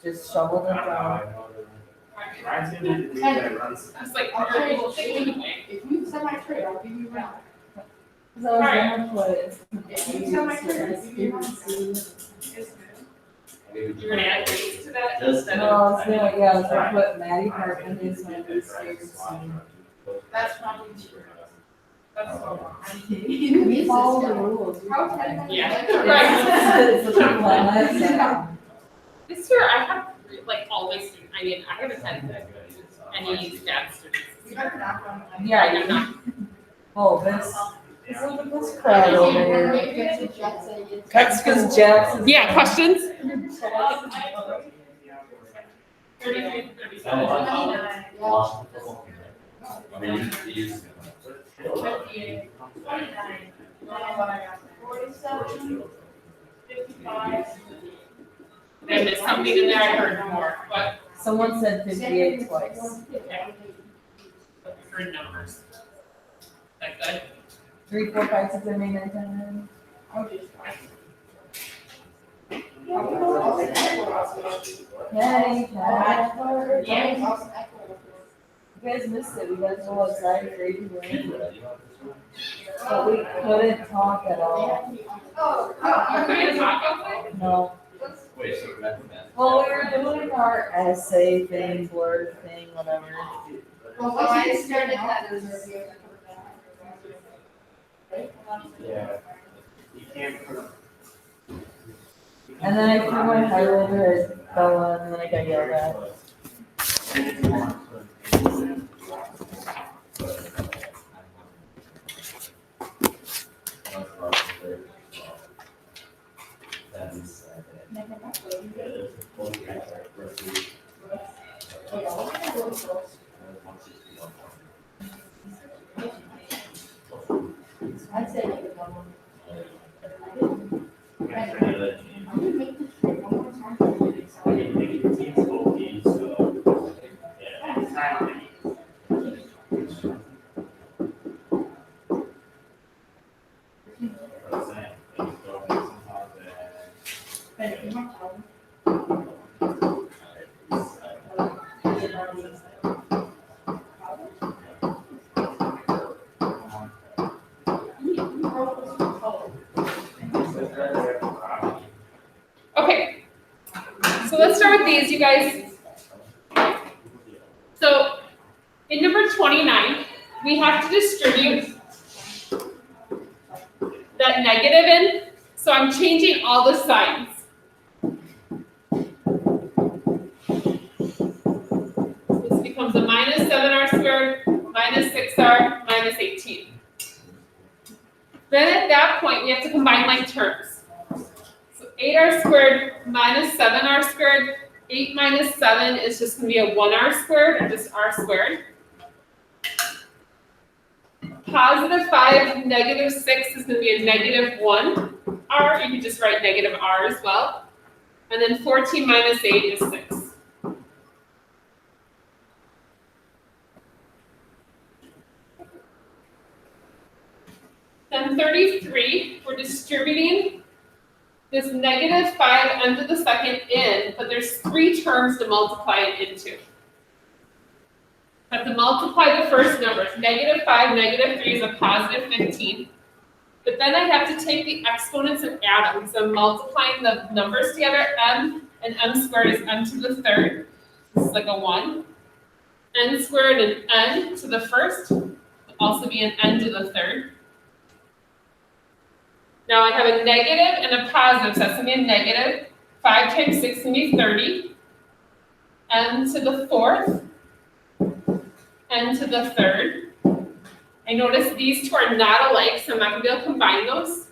just shoveled it down. It's like, If you sell my trade, I'll give you one. Cause I was gonna put. If you sell my trade, I'll give you one. you're gonna add weights to that No, instead I of. was gonna, yeah, I was gonna put Maddie Hartman is my least favorite student. That's probably true. That's so long. I'm kidding. We follow the rules. Yeah. Right. It's a dilemma, This year I have like all my students, I mean, I haven't had any bad students. You better knock on so. my. Yeah, I'm you not. oh, look at this crowd over here. That's cause Jackson's. Yeah, questions? 39. Did I miss something in there? I heard more, but Someone said 58 twice. I heard numbers. That good? 3, 4, 5, 6, 7, 8, 9, 10. Hey, Yeah. you guys missed it. We got to go outside and read the rain. But we couldn't talk at all. We're gonna talk about it? No. Well, we were doing our essay thing, blurred thing, whatever. Well, once you started that, Yeah. You can't put. And then I threw my highlighter at Bella, and then I got yelled at. I'd say like a double. I'm gonna make this trip one more time. Okay, so let's start with these, you guys. So in number 29, we have to distribute that negative in. So I'm changing all the signs. This becomes a minus 7r squared, minus 6r, minus 18. Then at that point, we have to combine like terms. So 8r squared minus 7r squared. 8 minus 7 is just going to be a 1r squared, or just r squared. Positive 5, negative 6 is going to be a negative 1r. You can just write negative r as well. And then 14 minus 8 is 6. Then 33, we're distributing this negative 5 n to the second in, but there's 3 terms to multiply it into. I have to multiply the first numbers. Negative 5, negative 3 is a positive 15. But then I have to take the exponents and add them. So I'm multiplying the numbers together. M and m squared is m to the third. This is like a 1. N squared and n to the first will also be an n to the third. Now I have a negative and a positive, so that's going to be a negative. 5 times 6 is going to be 30. N to the fourth, n to the third. I notice these two are not alike, so I'm not going to be able to combine those.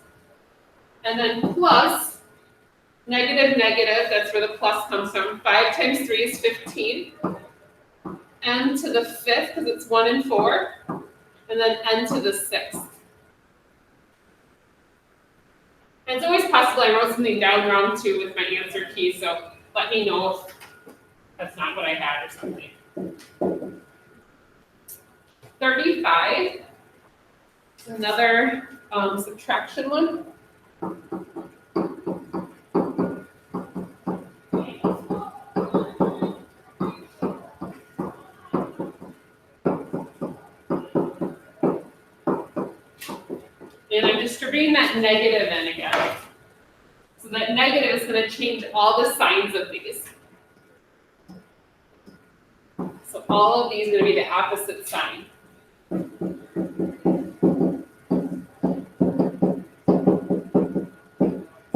And then plus, negative, negative, that's where the plus comes from. 5 times 3 is 15. N to the fifth, because it's 1 and 4. And then n to the sixth. And it's always possible I wrote something down wrong too with my answer key, so let me know if that's not what I had or something. 35, another subtraction one. And I'm distributing that negative in again. So that negative is going to change all the signs of these. So all of these are going to be the opposite sign.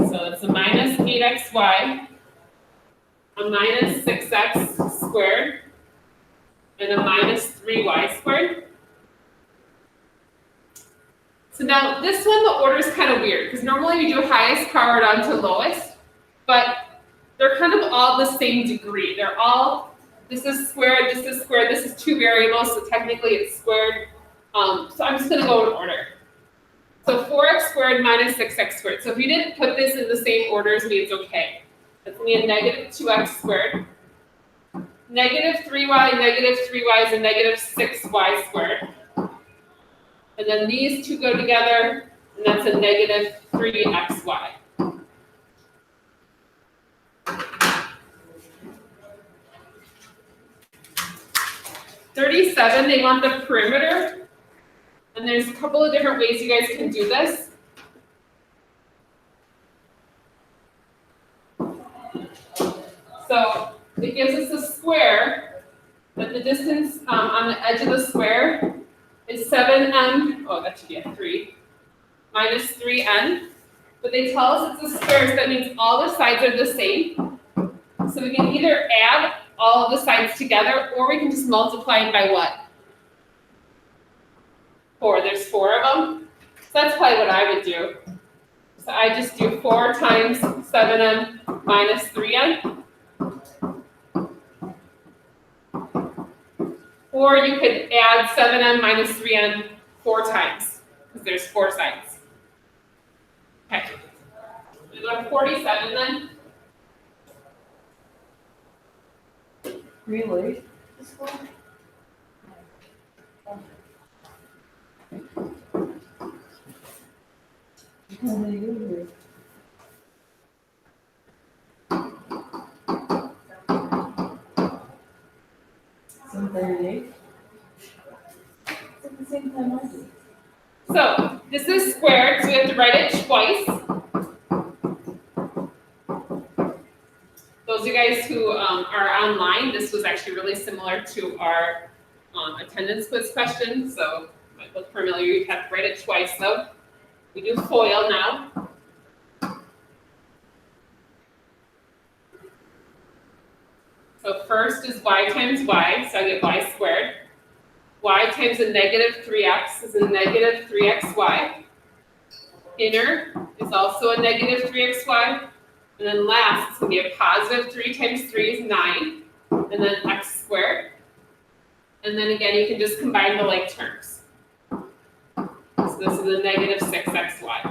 So it's a minus 8xy, a minus 6x squared, and a minus 3y squared. So now this one, the order is kind of weird because normally we do highest power down to lowest, but they're kind of all the same degree. They're all, this is squared, this is two variables, so technically it's squared. So I'm just going to go in order. So 4x squared minus 6x squared. So if you didn't put this in the same order as me, it's okay. That's going to be a negative 2x squared. Negative 3y is a negative 6y squared. And then these two go together, and that's a negative 3xy. $37, they want the perimeter. And there's a couple of different ways you guys can do this. So it gives us a square, but the distance on the edge of the square is 7m, oh that should be a 3, minus 3n. But they tell us it's a square, so that means all the sides are the same. So we can either add all of the sides together, or we can just multiply it by what? 4, there's 4 of them. So that's probably what I would do. So I just do 4 times 7m minus 3n. Or you could add 7m minus 3n 4 times, because there's 4 sides. Okay. We go to 47 then. Really? This one? How many do Some 38? It's at the same time I do. So this is squared, so we have to write it twice. Those of you guys who are online, this was actually really similar to our attendance quiz question, so you might look familiar. You have to write it twice though. We do FOIL now. So first is y times y, so I get y squared. Y times a negative 3x is a negative 3xy. Inner is also a negative 3xy. And then last, it's going to be a positive 3 times 3 is 9. And then x squared. And then again, you can just combine the like terms. So this is a negative 6xy.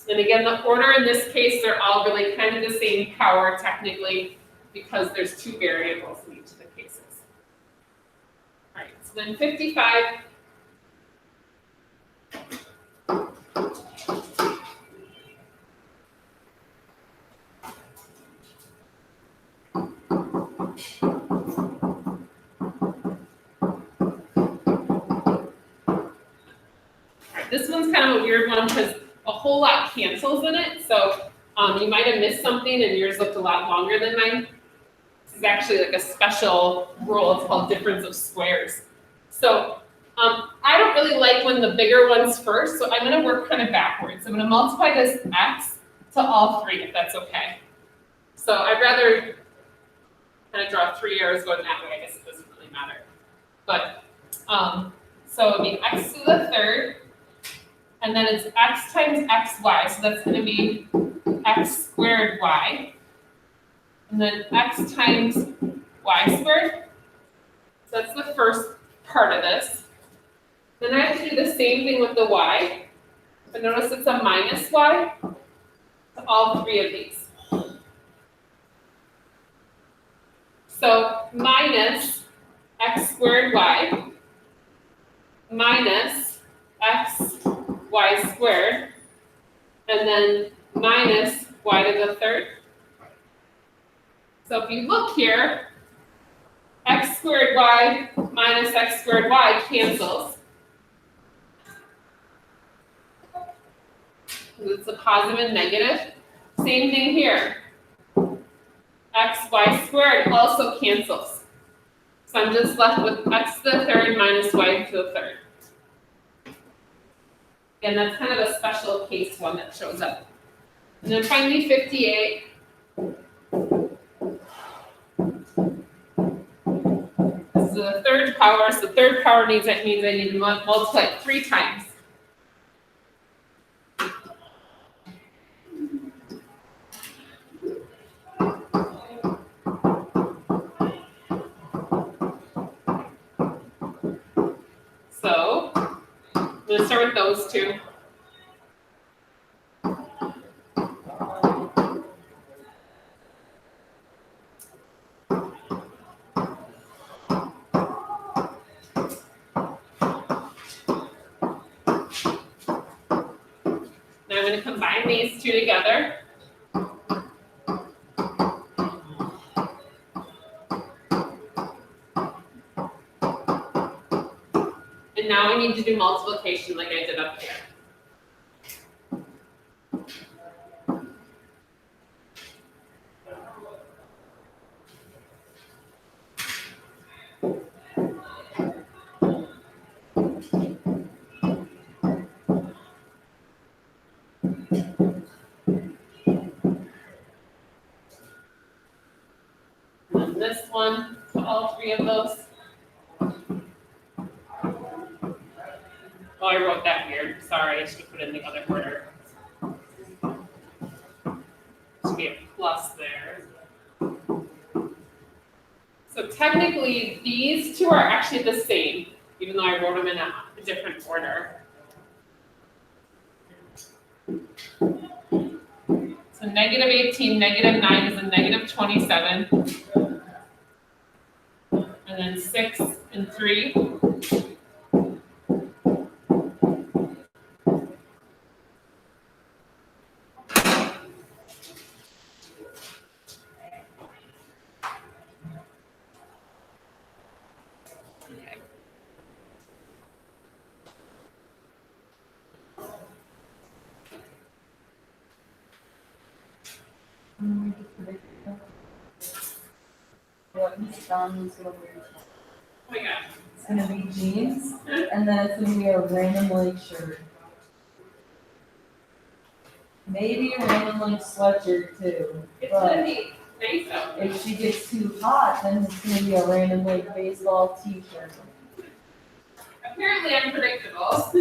And again, the order in this case, they're all really kind of the same power technically, because there's 2 variables in each of the cases. All right, so then 55. This one's kind of a weird one because a whole lot cancels in it. So you might have missed something and yours looked a lot longer than mine. This is actually like a special rule. It's called difference of squares. So I don't really like when the bigger one's first, so I'm going to work kind of backwards. I'm going to multiply this x to all 3, if that's okay. So I'd rather kind of draw 3 arrows going that way. I guess it doesn't really matter. But so it would be x to the 3rd. And then it's x times xy, so that's going to be x squared y. And then x times y squared. So that's the first part of this. Then I have to do the same thing with the y. But notice it's a minus y to all 3 of these. So minus x squared y minus x y squared, and then minus y to the 3rd. So if you look here, x squared y minus x squared y cancels. because it's a positive and negative. Same thing here. X, y squared also cancels. So I'm just left with x to the third minus y to the third. And that's kind of a special case one that shows up. And then finally 58. This is the third power, so the third power means I need to multiply it 3 times. So I'm going to start with those two. Now I'm going to combine these two together. And now I need to do multiplication like I did up here. And then this one, so all 3 of those. Oh, I wrote that weird. Sorry, I should have put it in the other order. Should be a plus there. So technically, these two are actually the same, even though I wrote them in a different order. So negative 18, negative 9 is a negative 27. And then 6 and 3. What he's done is gonna be, Oh my god. it's gonna be jeans, and then it's gonna be a random like shirt. Maybe a random like sweatshirt too. It's But gonna be nice out. if she gets too hot, then it's gonna be a random like baseball t-shirt. Apparently I'm predictable.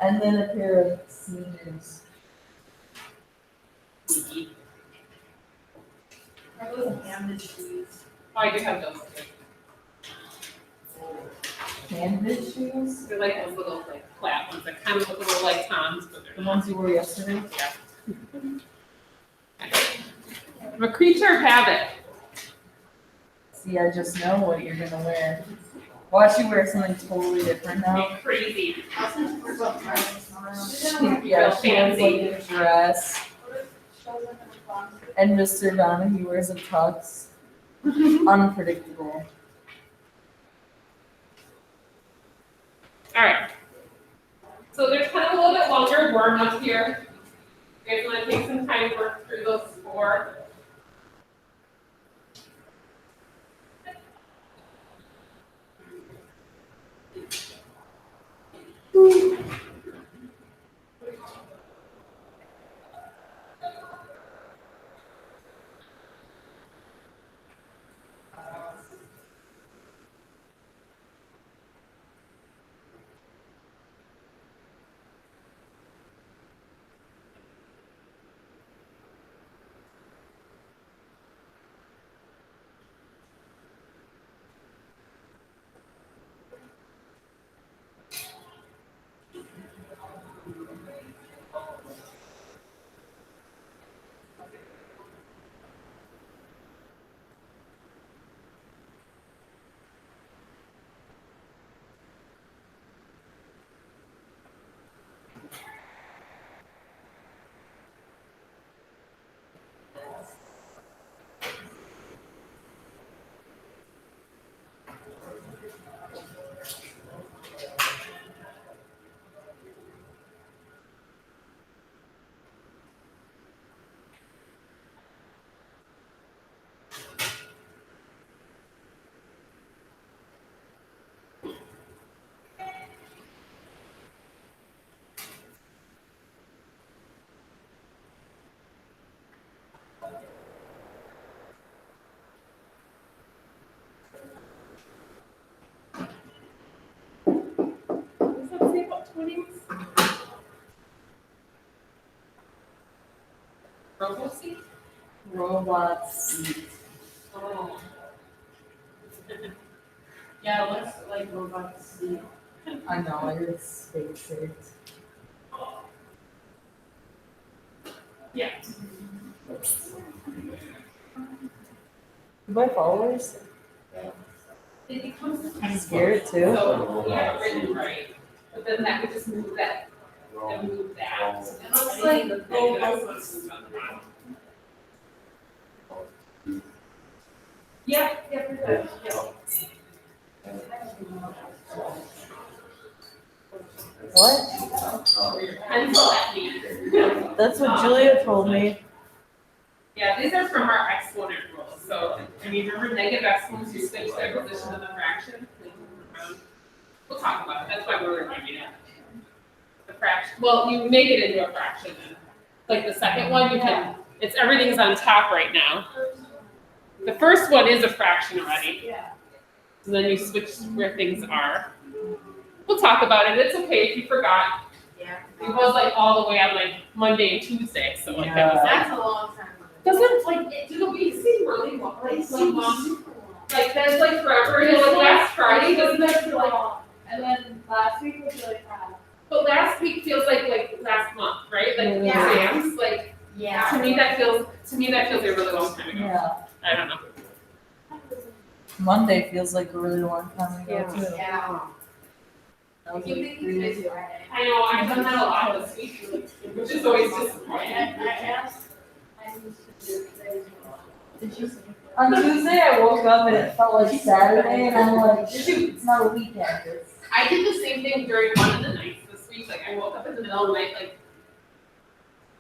And then a pair of sneakers. Are those damaged shoes? Oh, I do have those too. Canvas shoes? They're like those little like flat ones that kind of look a little like Tom's, but they're The not. ones you wore yesterday? I'm a creature of habit. See, I just know what you're gonna wear. Watch you wear something totally different now. I'm crazy. We're both driving tomorrow. Yeah, she has fancy. like a dress, Shows up in the closet. and Mr. Donahue wears a tux. Unpredictable. All right. So there's kind of a little bit longer worm up here. You guys want to take some time to work through those 4. What does that say about 20s? Robocy? Robots. Oh. Yeah, let's like robots see. I know, it's basic. Yeah. You buy followers? It becomes I'm scared too. So, yeah, written right. But then that would just move that and move that. It looks like the robots. Yeah, yeah, for sure. Yeah. What? Pencil at me. That's what Julia told me. Yeah, these are from our exponent rules. So, I mean, remember negative exponents, you switch their position of the fraction. We'll talk about it. That's why we're reminding it. The fraction. Well, you make it into a fraction then. Like the second one, you can. It's everything's on top right now. The first one is a fraction already. Yeah. And then you switch where things are. We'll talk about it. It's okay if you forgot. Yeah. It was like all the way on like Monday and Tuesday, so like that was like. That's a long time. Doesn't like do the weeks seem really long? Like so long. Super long. Like that's like forever. You know, like last Friday doesn't that feel like? And then last week was really fast. But last week feels like last month, right? Like Yeah. exams. Like Yeah. to me that feels like a really long time ago. Yeah. I don't know. Monday feels like a really long time ago too. Yeah. That was You like think 3 it's I days ago. Friday? know I've done that a lot this week, which is always I disappointing. asked, I used to do it today as well. Did you see? On Tuesday, I woke up and it felt like Saturday, and I'm like, shoot, it's not a weekend. It's I did the same thing during one of the nights this week. Like I woke up in the middle of the night, like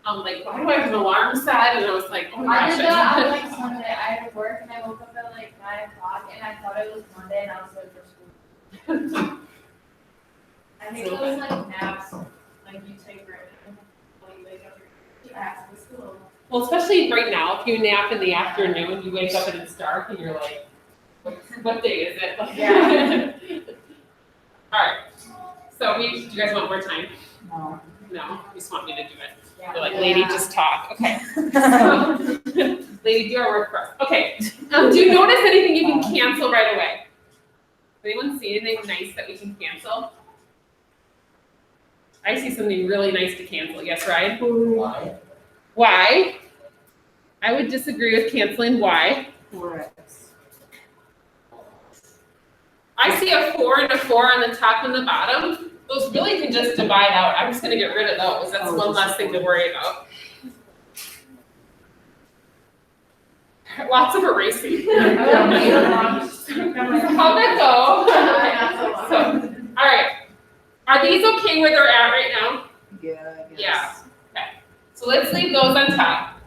I'm like, why do I have an alarm set? And I was like, oh my I gosh. did that on like Sunday. I had to work and I woke up at like 9 o'clock and I thought it was Monday and I was like for school. I think it was like naps, like you take right now. When you wake up, you ask for school. Well, especially right now, if you nap in the afternoon, you wake up and it's dark, and you're like, what day is it? Like, Yeah. All right. So do you guys want more time? no. No, you just want me to do it. Yeah. You're like, lady, just talk. Okay. So, lady, do our work for us. Okay. Do you notice anything you can cancel right away? Anyone see anything nice that we can cancel? I see something really nice to cancel. Yes, Ryan? Why? Y. I would disagree with canceling Y. 4x. I see a 4 and a 4 on the top and the bottom. Those really can just divide out. I'm just going to get rid of those. That's one less thing to worry about. Lots of erasing. How'd that go? So, all right. Are these okay where they're at right now? Yeah, I guess. Yeah. Okay. So let's leave those on top.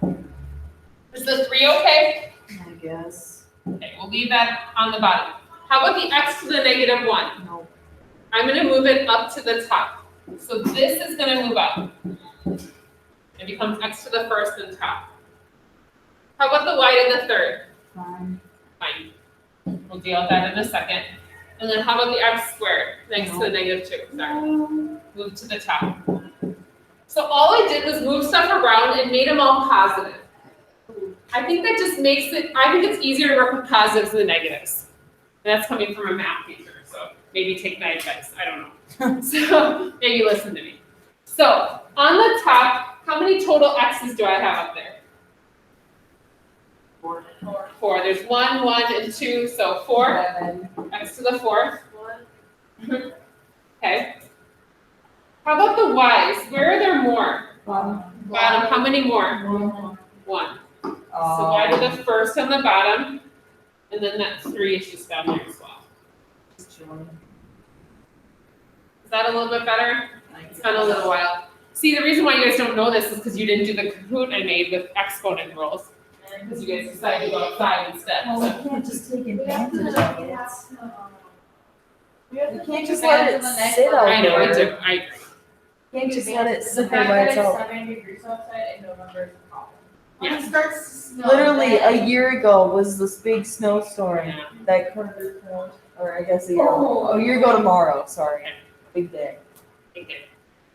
Is the 3 okay? I guess. Okay, we'll leave that on the bottom. How about the x to the negative 1? No. I'm going to move it up to the top. So this is going to move up. It becomes x to the first and top. How about the y to the third? Fine. Fine. We'll deal with that in a second. And then how about the x squared next to the negative 2? Sorry. Move to the top. So all I did was move stuff around and made them all positive. I think that just makes it, I think it's easier to work with positives than negatives. And that's coming from a math teacher, so maybe take my advice, I don't know. So maybe listen to me. So on the top, how many total x's do I have up there? 4. 4. There's 1, 1, and 2, so 4. 11. X to the 4th. Okay. How about the y's? Where are there more? 1. Bottom, how many more? 1. 1. So y to the first on the bottom, and then that 3 is just down there as well. Is that a little bit better? It's been a little while. See, the reason why you guys don't know this is because you didn't do the Kahoot I made with exponent rules. Because you guys decided to go outside instead. Well, So. we can't just take advantage of it. We have We to can't take just let it advantage of the next sit one. out I know, I there. do, I agree. Can't just let it sit The there fact by that it's itself. 7 degrees outside in November is a problem. Yeah. When it starts snow. Literally then- a year ago was this big snowstorm Yeah. that covered, or I guess a year ago tomorrow, sorry. Big day.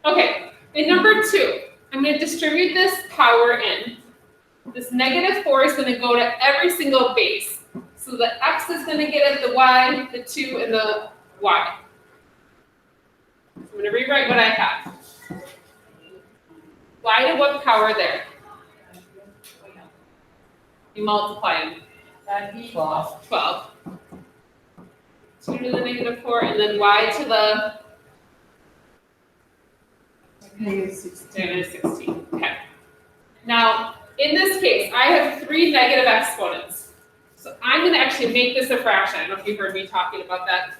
Okay, in number 2, I'm going to distribute this power in. This -4 is going to go to every single base. So the x is going to get at the y, the 2, and the y. So I'm going to rewrite what I have. Y to what power there? You multiply them. That'd be 12. 12. 2 to the -4, and then y to the -16. Okay. Now, in this case, I have 3 negative exponents. So I'm going to actually make this a fraction. I don't know if you heard me talking about that.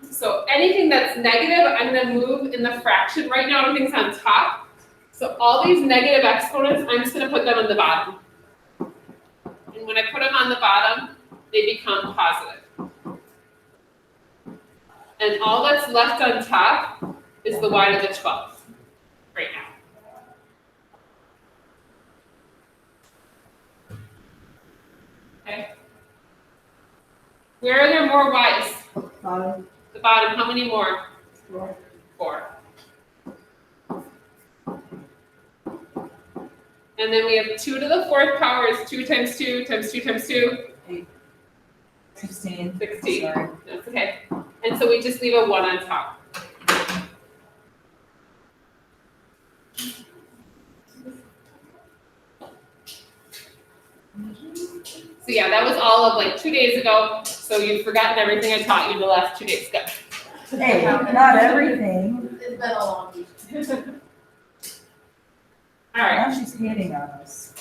So anything that's negative, I'm going to move in the fraction. Right now, everything's on top. So all these negative exponents, I'm just going to put them on the bottom. And when I put them on the bottom, they become positive. And all that's left on top is the y to the 12 right now. Okay. Where are there more y's? The bottom, how many more? 4. And then we have 2 to the 4th power is 2 times 2 times 2 times 2. 16. 16. Sorry. That's okay. And so we just leave a 1 on top. So yeah, that was all of like 2 days ago. So you've forgotten everything I taught you the last 2 days. Go. Hey, not everything. It's been a long week. All right. Now she's hating on us.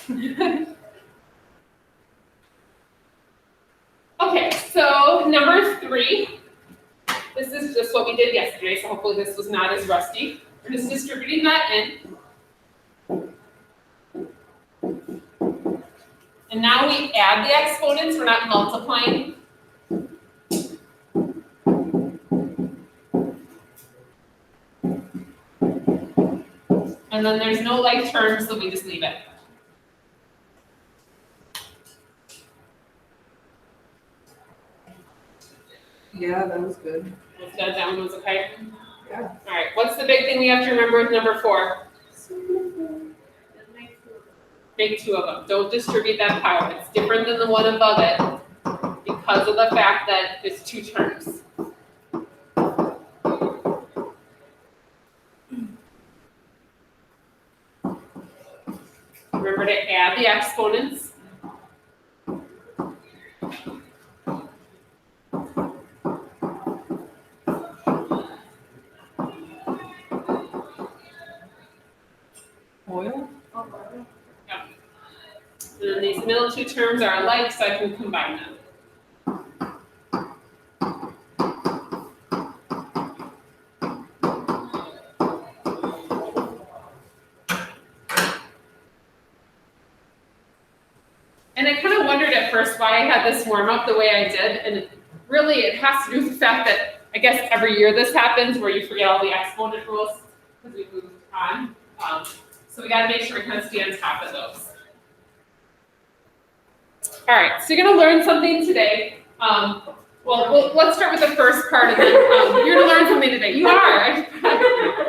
Okay, so number 3. This is just what we did yesterday, so hopefully this was not as rusty. We're just distributing that in. And now we add the exponents, we're not multiplying. And then there's no like terms, so we just leave it. Yeah, that was good. That one was okay? Yeah. All right, what's the big thing we have to remember with number 4? Make 2 of them. Don't distribute that power. It's different than the one above it because of the fact that it's 2 terms. Remember to add the exponents. Oil? Yeah. And then these middle 2 terms are alike, so I can combine them. And I kind of wondered at first why I had this warm up the way I did, and really it has to do with the fact that I guess every year this happens where you forget all the exponent rules because we moved on. So we got to make sure we kind of stay on top of those. All right, so you're going to learn something today. Well, let's start with the first part, and then you're going to learn something today. You are.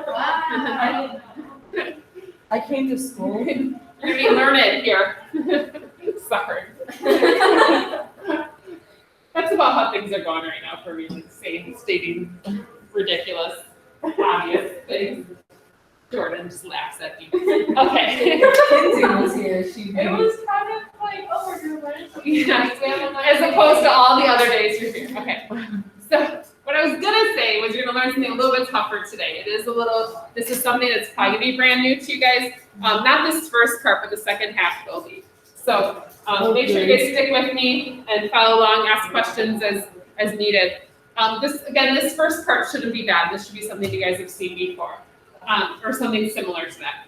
Wow. I came to school. You're going to be learned here. Sorry. That's about how things are going right now for me, like stating ridiculous, obvious things. Jordan just laughs at me. Okay. Kinsey was here. She It was kind of like, oh, we're gonna learn something. Yeah. As opposed to all the other days you're here. Okay. So what I was gonna say was you're gonna learn something a little bit tougher today. This is something that's probably gonna be brand new to you guys. Not this first part, but the second half will be. So make sure you guys stick with me and follow along, ask questions as needed. This first part shouldn't be bad. This should be something you guys have seen before, or something similar to that.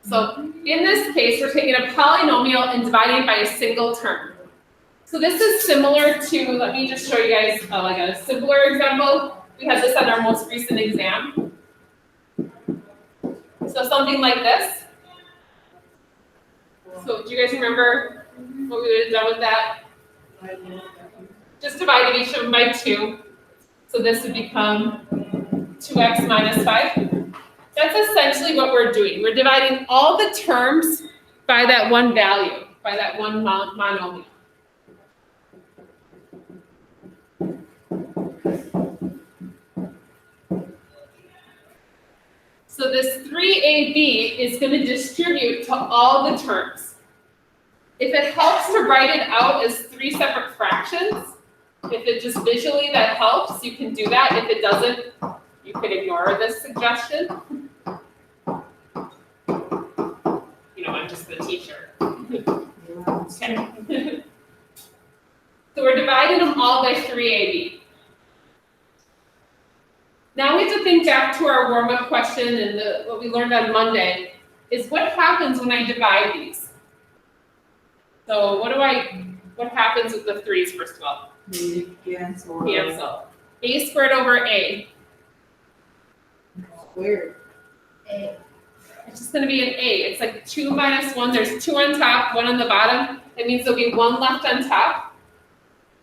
So in this case, we're taking a polynomial and dividing it by a single term. So this is similar to, let me just show you guys like a simpler example. We had this on our most recent exam. So something like this. So do you guys remember what we would have done with that? Just divided each of them by 2. So this would become 2x minus 5. That's essentially what we're doing. We're dividing all the terms by that one value, by that one monomial. So this 3ab is going to distribute to all the terms. If it helps to write it out as 3 separate fractions, if it just visually that helps, you can do that. If it doesn't, you can ignore this suggestion. You know, I'm just the teacher. Okay. So we're dividing them all by 3ab. Now we have to think back to our warm-up question and what we learned on Monday, is what happens when I divide these? So what happens with the 3's first of all? Cancel. Cancel. A squared over A. Weird. A. It's just going to be an A. It's like 2 minus 1. There's 2 on top, 1 on the bottom. That means there'll be 1 left on top.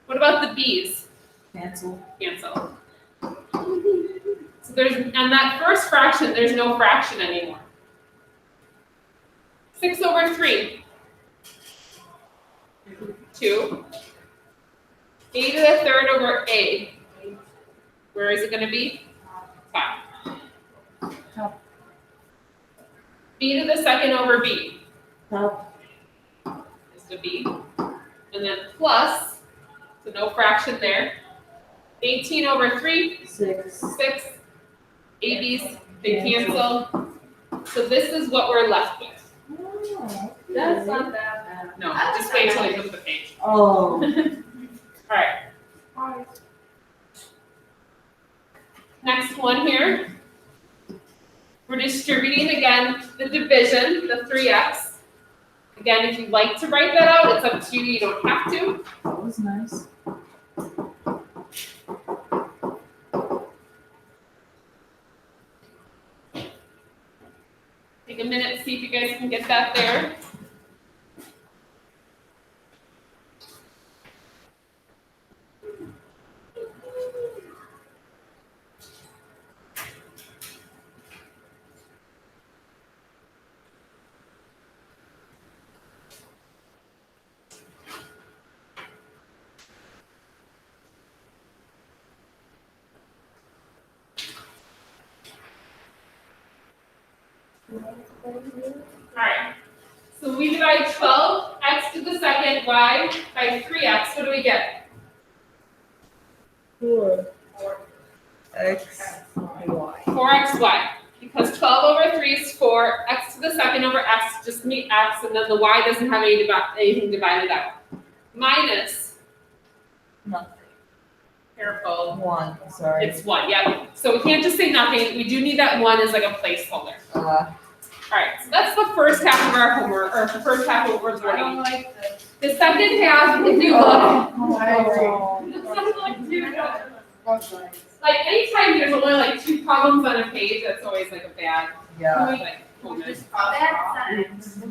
What about the B's? Cancel. Cancel. So there's, on that first fraction, there's no fraction anymore. 6 over 3. 2. A to the third over A. Where is it going to be? Top. Top. B to the second over B. Top. Is the B. And then plus, so no fraction there. 18 over 3. 6. 6. AB's, they cancel. So this is what we're left with. Oh, That's not that bad. No, just wait till we flip the page. Oh. All right. Next one here. We're distributing again the division, the 3x. Again, if you'd like to write that out, it's up to you. You don't have to. That was nice. Take a minute, see if you guys can get that there. Alright, so we divide 12x to the second y by 3x. What do we get? 4. X. Y. 4xy. Because 12 over 3 is 4, x to the second over x, just meet x, and then the y doesn't have anything divided out. Minus, Nothing. careful, 1. Sorry. it's 1, yeah. So we can't just say nothing, we do need that 1 as like a placeholder. Alright, so that's the first half of our homework, or the first half of what we're I don't learning. like this. The second half, if you look, like anytime there's only like 2 columns on a page, that's always like a bad, Yeah. like, moment. Bad signs.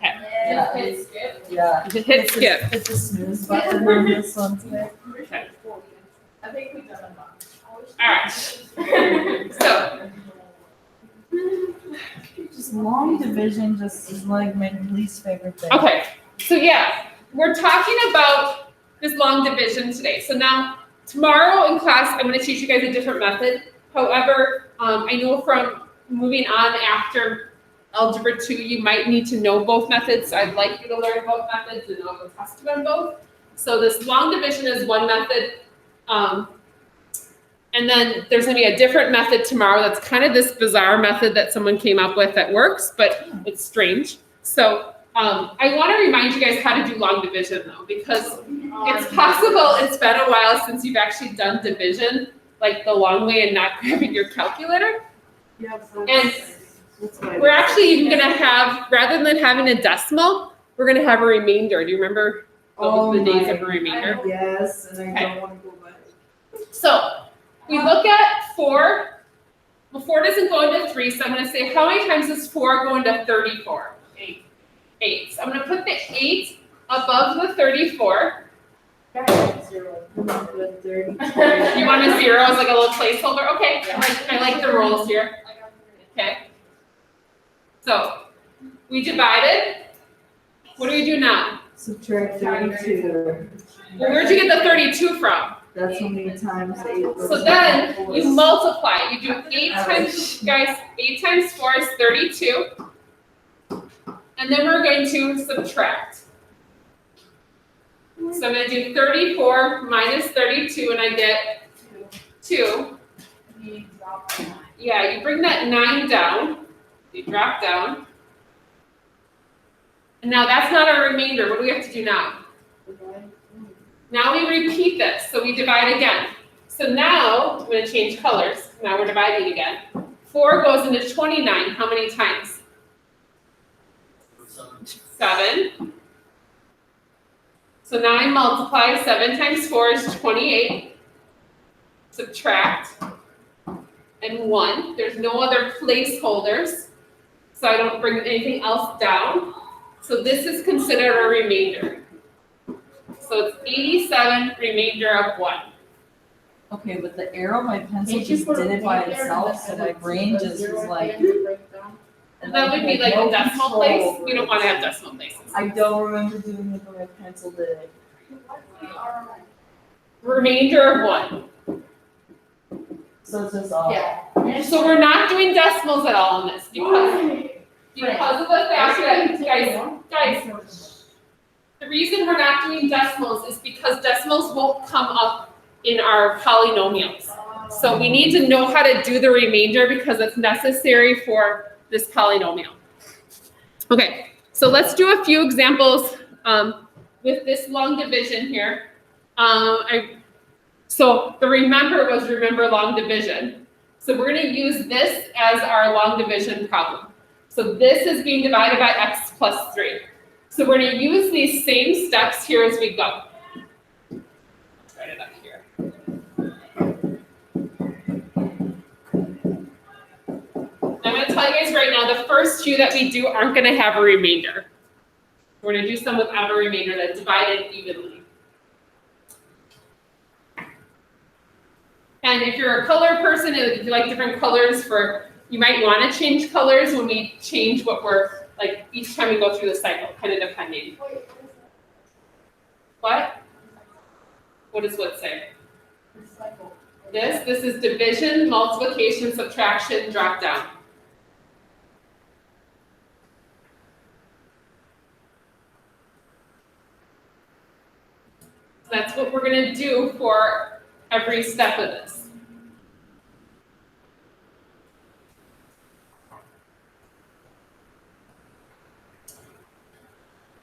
Yeah. Hit skip. Yeah. Hit skip. It's a snooze button on this one today. Okay. I think we've done a lot. Alright. So, Just long division just is like my least favorite thing. okay, so yeah, we're talking about this long division today. So now, tomorrow in class, I'm going to teach you guys a different method. However, I know from moving on after Algebra 2, you might need to know both methods. So I'd like you to learn both methods and know the test on both. So this long division is one method. And then there's going to be a different method tomorrow that's kind of this bizarre method that someone came up with that works, but it's strange. So I want to remind you guys how to do long division, though, because it's possible it's been a while since you've actually done division, like the long way and not grabbing your calculator. Yeah, And we're actually even going to have, rather than having a decimal, we're going to have a remainder. Do you remember the days of a remainder? Yes, and I Okay. don't want to go back. So we look at 4. Well, 4 doesn't go into 3, so I'm going to say, how many times does 4 go into 34? 8. 8. So I'm gonna put the 8 above the 34. With 30. You want a 0 as like a little placeholder? Okay, I like the rules here. Okay. So we divided. What do we do now? Subtract 32. Well, where'd you get the 32 from? That's how many times 8 goes. So then you multiply. You do 8 times, guys, 8 times 4 is 32. And then we're going to subtract. So I'm going to do 34 minus 32 and I get 2. Yeah, you bring that 9 down. You drop down. And now that's not our remainder. What do we have to do now? Now we repeat this. So we divide again. So now I'm going to change colors. Now we're dividing again. 4 goes into 29. How many times? 7. So now I multiply. 7 times 4 is 28. Subtract. And 1. There's no other placeholders. So I don't bring anything else down. So this is considered a remainder. So it's 87 remainder of 1. Okay, but the arrow, my pencil just did it by itself, so my brain just was like. And that would be like a decimal place. We don't want to have decimal places. I don't remember doing it, but my pencil did it. Remainder of 1. So it's just all. Yeah. So we're not doing decimals at all in this because of the fact that, guys, the reason we're not doing decimals is because decimals won't come up in our polynomials. So we need to know how to do the remainder because it's necessary for this polynomial. Okay, so let's do a few examples with this long division here. So the remember was remember long division. So we're going to use this as our long division problem. So this is being divided by x plus 3. So we're going to use these same steps here as we go. Let's write it up here. I'm going to tell you guys right now, the first 2 that we do aren't going to have a remainder. We're going to do some without a remainder that's divided evenly. And if you're a color person, if you like different colors you might want to change colors when we change what we're, like each time we go through the cycle, kind of depending. What? What does what say? This is division, multiplication, subtraction, drop down. So that's what we're going to do for every step of this.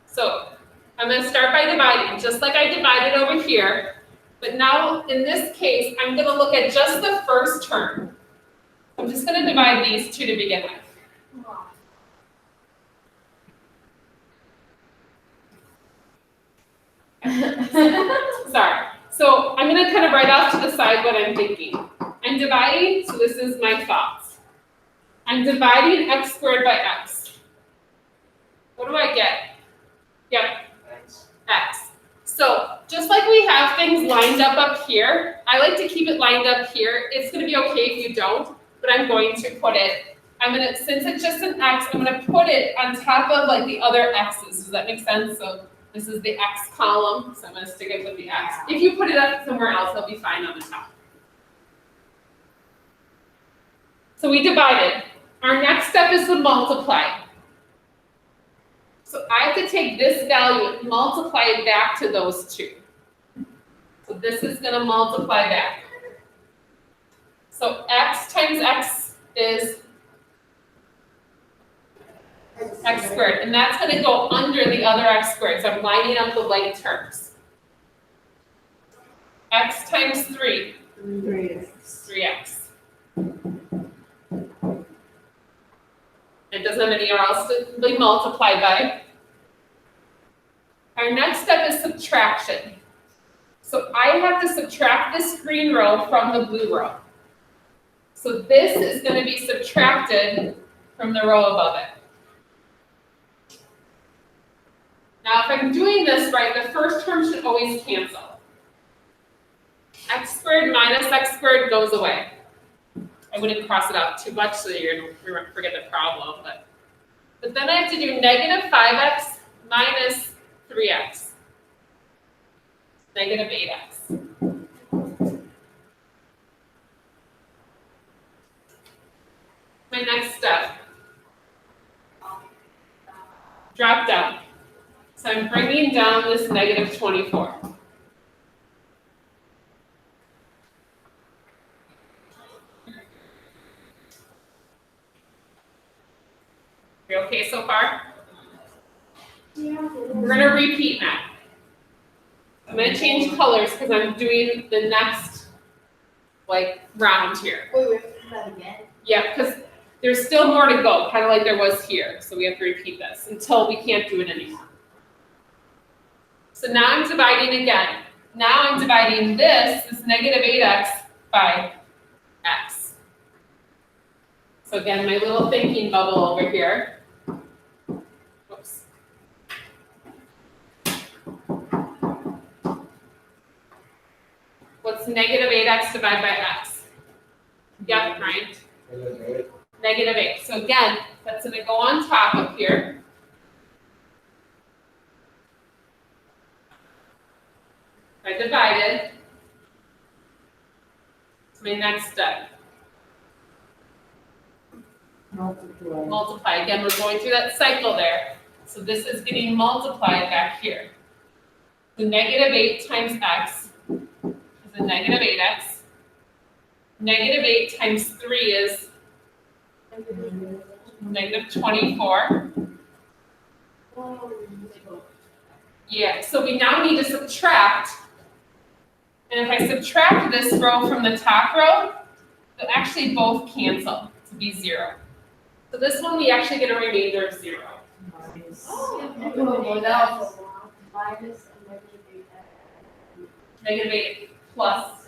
So I'm going to start by dividing, just like I divided over here. But now, in this case, I'm going to look at just the first term. I'm just going to divide these 2 to begin with. Sorry. So I'm going to kind of write off to the side what I'm thinking. I'm dividing, so this is my thoughts. I'm dividing x squared by x. What do I get? Yep, x. So just like we have things lined up here, I like to keep it lined up here. It's going to be okay if you don't, but I'm going to put it, since it's just an x, I'm going to put it on top of like the other x's. Does that make sense? So this is the x column, so I'm going to stick it with the x. If you put it up somewhere else, it'll be fine on the top. So we divided. Our next step is to multiply. So I have to take this value and multiply it back to those 2. So this is going to multiply back. So x times x is x squared. And that's going to go under the other x squared. So I'm lining up the like terms. X times 3. 3x. It doesn't have anywhere else to be multiplied by. Our next step is subtraction. So I have to subtract this green row from the blue row. So this is going to be subtracted from the row above it. Now, if I'm doing this right, the first term should always cancel. X squared minus x squared goes away. I wouldn't cross it out too much so you don't forget the problem, but then I have to do negative 5x minus 3x, negative 8x. My next step, drop down. So I'm bringing down this negative 24. You okay so far? Yeah. We're going to repeat now. I'm going to change colors because I'm doing the next round here. Wait, we have to do that again? Yeah, because there's still more to go, kind of like there was here. So we have to repeat this until we can't do it anymore. So now I'm dividing again. Now I'm dividing this negative 8x by x. So again, my little thinking bubble over here. Whoops. What's negative 8x divided by x? Yep, right? Negative 8. So again, that's going to go on top of here. I divided. It's my next step. Multiply. Multiply. Again, we're going through that cycle there. So this is getting multiplied back here. The negative 8 times x is a negative 8x. Negative 8 times 3 is negative 24. Yeah, so we now need to subtract. And if I subtract this row from the top row, they'll actually both cancel to be 0. So this one we actually get a remainder of 0. Nice. Minus Negative 8 plus,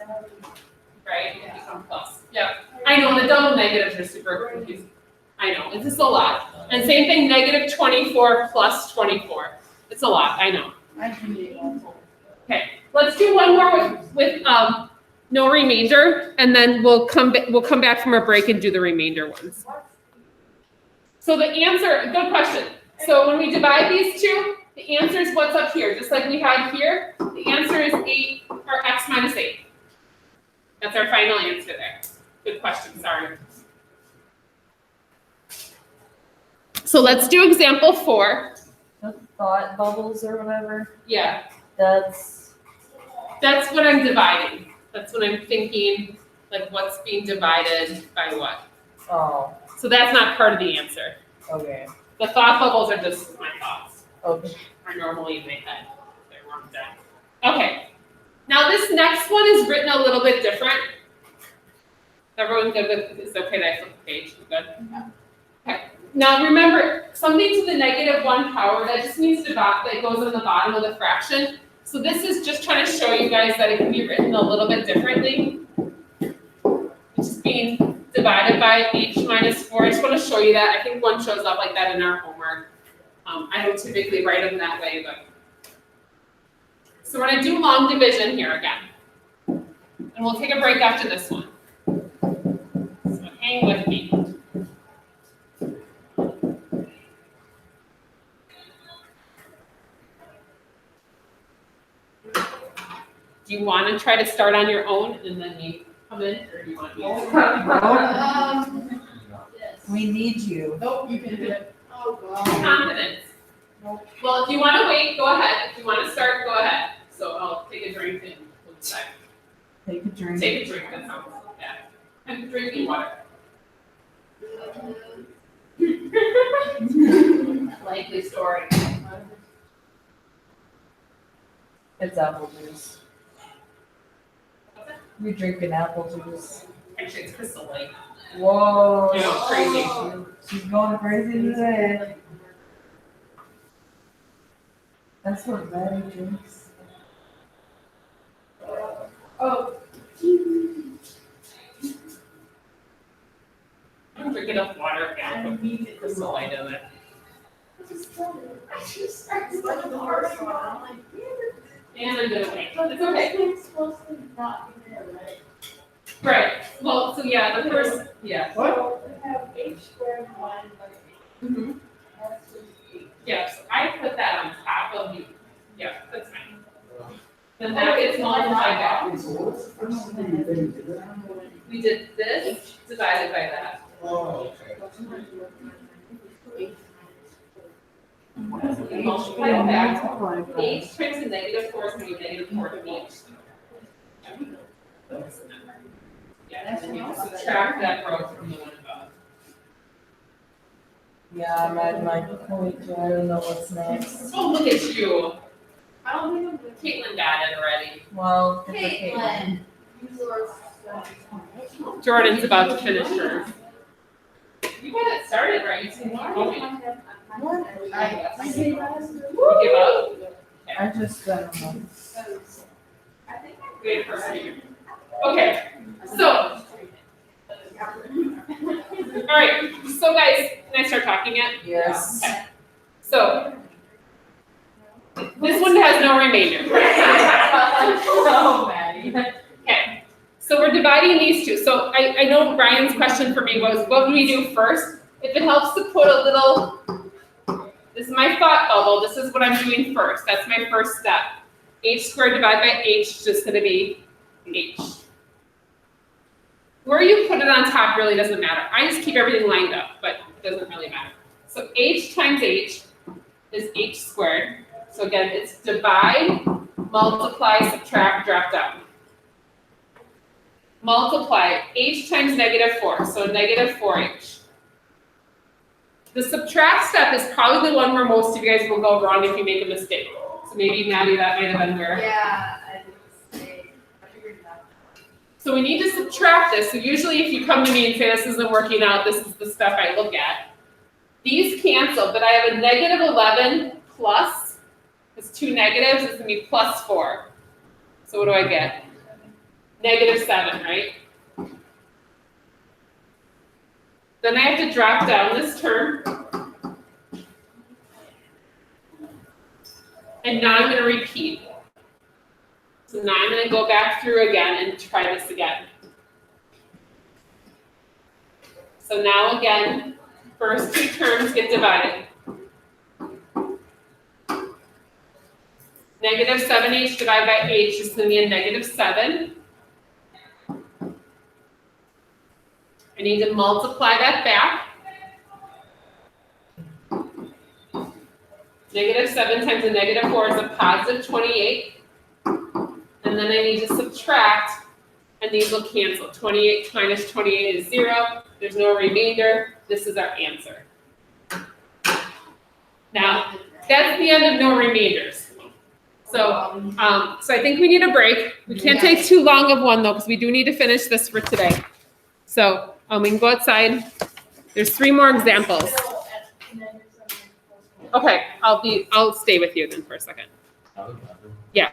right? It'll become plus. Yep. I know, the double negatives are super confusing. I know, it's just a lot. And same thing, negative 24 plus 24. It's a lot, I know. Okay, let's do one more with no remainder, and then we'll come back from our break and do the remainder ones. So the answer, good question. So when we divide these two, the answer is what's up here, just like we had here. The answer is 8, or x minus 8. That's our final answer there. Good question, sorry. So let's do example 4. The thought bubbles or whatever. Yeah, That's what I'm dividing. That's what I'm thinking, like what's being divided by what. oh, So that's not part of the answer. okay. The thought bubbles are just my thoughts. Okay. Are normally in my head. They're wrong down. Okay. Now this next one is written a little bit different. Everyone good with, is it okay that I flip the page? You good? Okay. Now remember, something to the negative 1 power, that just means that goes on the bottom of the fraction. So this is just trying to show you guys that it can be written a little bit differently. It's just being divided by h minus 4. I just want to show you that. I think one shows up like that in our homework. I don't typically write them that way, but. So we're going to do long division here again. And we'll take a break after this one. So hang with me. Do you want to try to start on your own and then you come in, or do you want me to? Yes. We need you. Nope, you can do it. Oh, God. Confidence. Well, if you want to wait, go ahead. If you want to start, go ahead. So I'll take a drink and we'll decide. Take a drink. Take a drink, that sounds, yeah. I'm drinking water. Likely story. It's apple juice. You're drinking apple juice. Actually, it's Crystal Light. Whoa. I know, crazy. She's going crazy today. That's what Maddie drinks. Oh. I don't drink enough water. Yeah, I'll put Crystal Light in it. I just started. I'm like, And I'm gonna wait. It's okay. It's supposed to not be there, right? Right. Well, so yeah, the first, yeah. So we have h squared divided by eight. Mm-hmm. That's just eight. Yeah, so I put that on top of the, yeah, that's fine. Then that gets multiplied back. We did this divided by that. Oh, We multiply it back. H times the negative 4 is going to be negative 4 to h. Yeah, and then you subtract that row from the one above. Yeah, I'm at my point, I don't know what's next. Oh, look at you. I don't think I'm good. Caitlin got it already. Well, it's okay. Caitlin. Jordan's about to finish hers. You got it started right. Okay. I You give up? I just don't know. think Wait for a second. Okay, so, all right, so guys, can I start talking yet? Yes. Okay. So, this one has no remainder. Oh, Maddie. Okay, so we're dividing these two. So I know Brian's question for me was, what do we do first? If it helps to put a little, this is my thought bubble, this is what I'm doing first. That's my first step. H squared divided by h is just gonna be h. Where you put it on top really doesn't matter. I just keep everything lined up, but it doesn't really matter. So h times h is h squared. So again, it's divide, multiply, subtract, drop down. Multiply h times negative 4, so negative 4h. The subtract step is probably the one where most of you guys will go wrong if you make a mistake. So maybe, Maddie, that might have been where. Yeah, I figured it out. So we need to subtract this. So usually if you come to me and say this isn't working out, this is the stuff I look at. These cancel, but I have a negative 11 plus, it's two negatives, it's gonna be plus 4. So what do I get? Negative 7, right? Then I have to drop down this term. And now I'm gonna repeat. So now I'm gonna go back through again and try this again. So now again, first two terms get divided. Negative 7h divided by h is going to be a negative 7. I need to multiply that back. Negative 7 times a negative 4 is a positive 28. And then I need to subtract, and these will cancel. 28 minus 28 is 0. There's no remainder. This is our answer. Now, that's the end of no remainders. So I think we need a break. We can't take too long of one though, because we do need to finish this for today. So we can go outside. There's 3 more examples. Okay, I'll stay with you then for a second. Yeah.